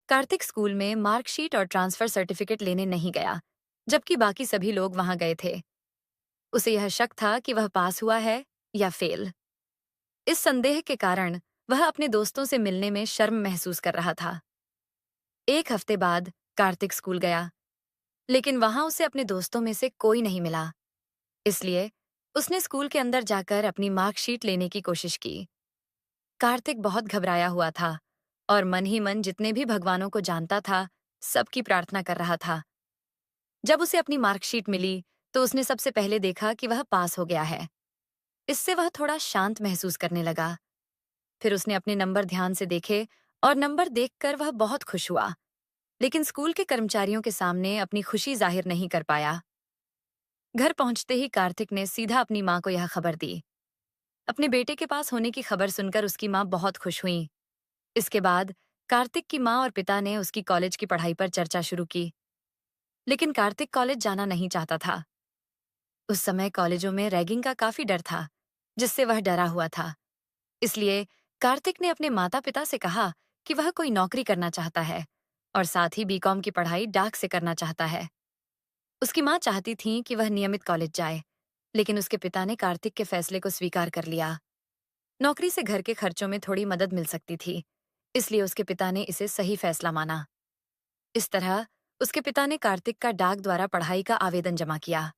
Kartik school में marksheet और transfer certificate लेने नहीं गया, जबकि बाकी सभी लोग वहां गए थे। उसे यह शक था कि वह पास हुआ है या फेल। इस संदेह के कारण वह अपने दोस्तों से मिलने में शर्म महसूस कर रहा था। एक हफ्ते बाद कार्तिक स्कूल गया, लेकिन वहां उसे अपने दोस्तों में से कोई नहीं मिला। इसलिए उसने स्कूल के अंदर जाकर अपनी मार्कशीट लेने की कोशिश की। कार्तिक बहुत घबराया हुआ था और मन ही मन जितने भी भगवानों को जानता था, सबकी प्रार्थना कर रहा था। जब उसे अपनी मार्कशीट मिली, तो उसने सबसे पहले देखा कि वह पास हो गया है। इससे वह थोड़ा शांत महसूस करने लगा। फिर उसने अपने नंबर ध्यान से देखे और नंबर देखकर वह बहुत खुश हुआ, लेकिन स्कूल के कर्मचारियों के सामने अपनी खुशी जाहिर नहीं कर पाया। घर पहुंचते ही कार्तिक ने सीधा अपनी माँ को यह खबर दी। अपने बेटे के पास होने की खबर सुनकर उसकी माँ बहुत खुश हुई। इसके बाद कार्तिक की माँ और पिता ने उसकी कॉलेज की पढ़ाई पर चर्चा शुरू की, लेकिन कार्तिक कॉलेज जाना नहीं चाहता था। उस समय कॉलेजों में रैगिंग का काफी डर था, जिससे वह डरा हुआ था। इसलिए कार्तिक ने अपने माता-पिता से कहा कि वह कोई नौकरी करना चाहता है और साथ ही बीकॉम की पढ़ाई डाक से करना चाहता है। उसकी माँ चाहती थी कि वह नियमित कॉलेज जाए, लेकिन उसके पिता ने कार्तिक के फैसले को स्वीकार कर लिया। नौकरी से घर के खर्चों में थोड़ी मदद मिल सकती थी, इसलिए उसके पिता ने इसे सही फैसला माना। इस तरह उसके पिता ने कार्तिक का डाक द्वारा पढ़ाई का आवेदन जमा किया।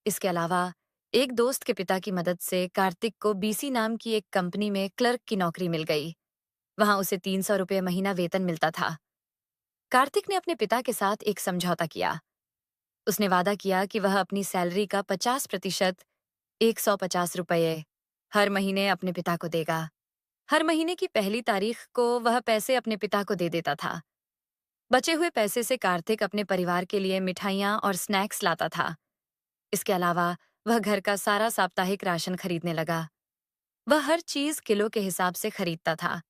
इसके अलावा एक दोस्त के पिता की मदद से कार्तिक को बीसी नाम की एक कंपनी में क्लर्क की नौकरी मिल गई। वहां उसे 300 रुपये महीना वेतन मिलता था। कार्तिक ने अपने पिता के साथ एक समझौता किया। उसने वादा किया कि वह अपनी सैलरी का 50%, 150 रुपये हर महीने अपने पिता को देगा। हर महीने की पहली तारीख को वह पैसे अपने पिता को दे देता था। बचे हुए पैसे से कार्तिक अपने परिवार के लिए मिठाइयाँ और स्नैक्स लाता था। इसके अलावा वह घर का सारा साप्ताहिक राशन खरीदने लगा। वह हर चीज किलो के हिसाब से खरीदता था।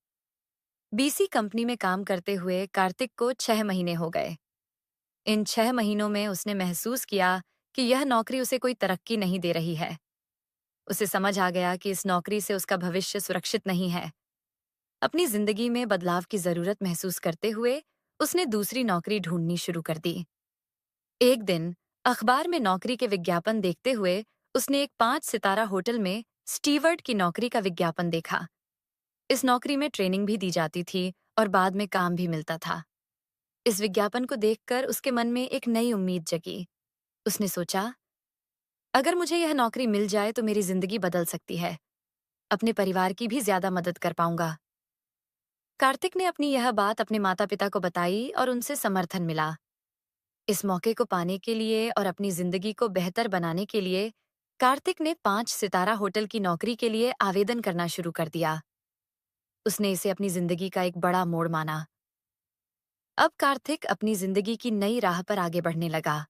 बीसी कंपनी में काम करते हुए कार्तिक को 6 महीने हो गए। इन 6 महीनों में उसने महसूस किया कि यह नौकरी उसे कोई तरक्की नहीं दे रही है। उसे समझ आ गया कि इस नौकरी से उसका भविष्य सुरक्षित नहीं है। अपनी जिंदगी में बदलाव की जरूरत महसूस करते हुए उसने दूसरी नौकरी ढूंढनी शुरू कर दी। एक दिन अखबार में नौकरी के विज्ञापन देखते हुए उसने एक 5 सितारा होटल में स्टीवर्ड की नौकरी का विज्ञापन देखा। इस नौकरी में ट्रेनिंग भी दी जाती थी और बाद में काम भी मिलता था। इस विज्ञापन को देखकर उसके मन में एक नई उम्मीद जगी। उसने सोचा, अगर मुझे यह नौकरी मिल जाए तो मेरी जिंदगी बदल सकती है। अपने परिवार की भी ज्यादा मदद कर पाऊंगा। कार्तिक ने अपनी यह बात अपने माता पिता को बताई और उनसे समर्थन मिला। इस मौके को पाने के लिए और अपनी जिंदगी को बेहतर बनाने के लिए कार्तिक ने 5 सितारा होटल की नौकरी के लिए आवेदन करना शुरू कर दिया। उसने इसे अपनी जिंदगी का एक बड़ा मोड़ माना। अब कार्तिक अपनी जिंदगी की नई राह पर आगे बढ़ने लगा।